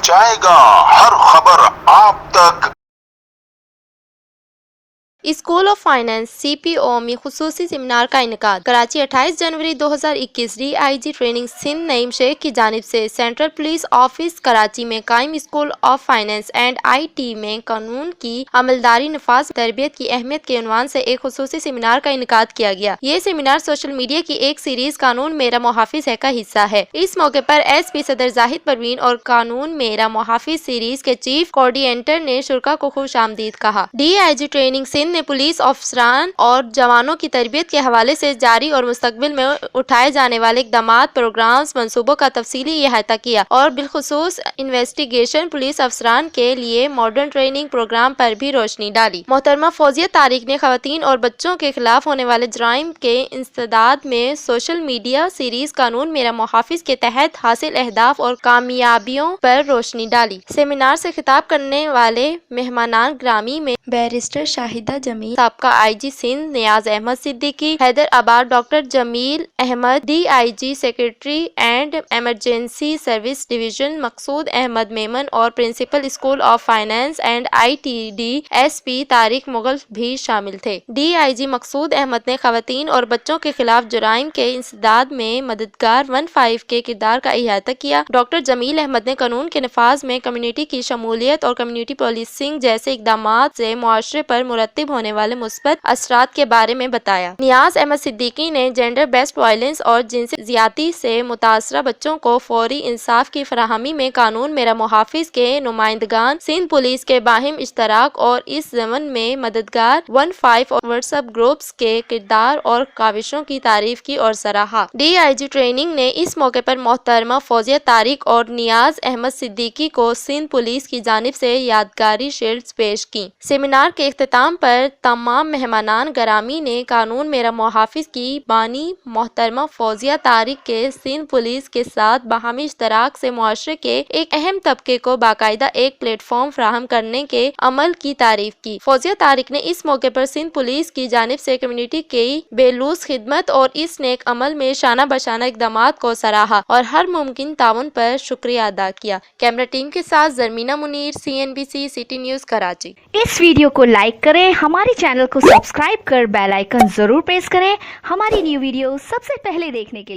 پہنچائے گا ہر خبر آپ تک۔ School of finance C P O میں خصوصی سیمینار کا انعقاد۔ کراچی 28 جنوری 2021 D I G training Sindh Naeem Sheikh کی جانب سے سینٹرل پولیس آفس کراچی میں قائم school of finance and I T میں قانون کی عملداری نفاذ تربیت کی اہمیت کے عنوان سے ایک خصوصی سیمینار کا انعقاد کیا گیا۔ یہ سیمینار سوشل میڈیا کی ایک سیریز قانون میرا محافظ ہے کا حصہ ہے۔ اس موقع پر ایس پی صدر زاہد پروین اور قانون میرا محافظ سیریز کے چیف کوآرڈینیٹر نے شرکاء کو خوش آمدید کہا۔ D I G training Sindh نے پولیس افسران اور جوانوں کی تربیت کے حوالے سے جاری اور مستقبل میں اٹھائے جانے والے اقدامات، پروگرامز، منصوبوں کا تفصیلی احاطہ کیا اور بالخصوص انویسٹیگیشن پولیس افسران کے لیے ماڈرن ٹریننگ پروگرام پر بھی روشنی ڈالی۔ محترمہ فوزیہ طارق نے خواتین اور بچوں کے خلاف ہونے والے جرائم کے انسداد میں سوشل میڈیا سیریز قانون میرا محافظ کے تحت حاصل اہداف اور کامیابیوں پر روشنی ڈالی۔ سیمینار سے خطاب کرنے والے مہمانان گرامی میں بیرسٹر شاہدہ جمیل، سابقہ I G Sindh Niaz Ahmed Siddiqui, Hyderabad doctor Jamil Ahmed, D I G secretary and emergency service division Maqsood Ahmed Memon اور principal school of finance and I T D S P Tariq Mughal بھی شامل تھے۔ ڈی آئی جی مقصود احمد نے خواتین اور بچوں کے خلاف جرائم کے انسداد میں مددگار 15 کے کردار کا احاطہ کیا۔ ڈاکٹر جمیل احمد نے قانون کے نفاذ میں کمیونٹی کی شمولیت اور کمیونٹی پولیسنگ جیسے اقدامات سے معاشرے پر مرتب ہونے والے مثبت اثرات کے بارے میں بتایا۔ نیاز احمد صدیقی نے جینڈر بیسڈ وائلنس اور جنسی زیادتی سے متاثرہ بچوں کو فوری انصاف کی فراہمی میں قانون میرا محافظ کے نمائندگان، سندھ پولیس کے باہم اشتراک اور اس ضمن میں مددگار 15 اور واٹس ایپ گروپس کے کردار اور کاوشوں کی تعریف کی اور سراہا۔ ڈی آئی جی ٹریننگ نے اس موقع پر محترمہ فوزیہ طارق اور نیاز احمد صدیقی کو سندھ پولیس کی جانب سے یادگاری شیلڈز پیش کی۔ سیمینار کے اختتام پر تمام مہمانان گرامی نے قانون میرا محافظ کی بانی محترمہ فوزیہ طارق کے سندھ پولیس کے ساتھ باہمی اشتراک سے معاشرے کے ایک اہم طبقے کو باقاعدہ ایک پلیٹ فارم فراہم کرنے کے عمل کی تعریف کی۔ فوزیہ طارق نے اس موقع پر سندھ پولیس کی جانب سے کمیونٹی کی بے لوث خدمت اور اس نیک عمل میں شانہ بشانہ اقدامات کو سراہا اور ہر ممکن تعاون پر شکریہ ادا کیا۔ کیمرہ ٹیم کے ساتھ Zarmina Munir, CNBC city news Karachi. اس ویڈیو کو لائک کریں، ہمارے چینل کو سبسکرائب کر بیل آئیکن ضرور پریس کریں ہماری نیو ویڈیو سب سے پہلے دیکھنے کے لیے۔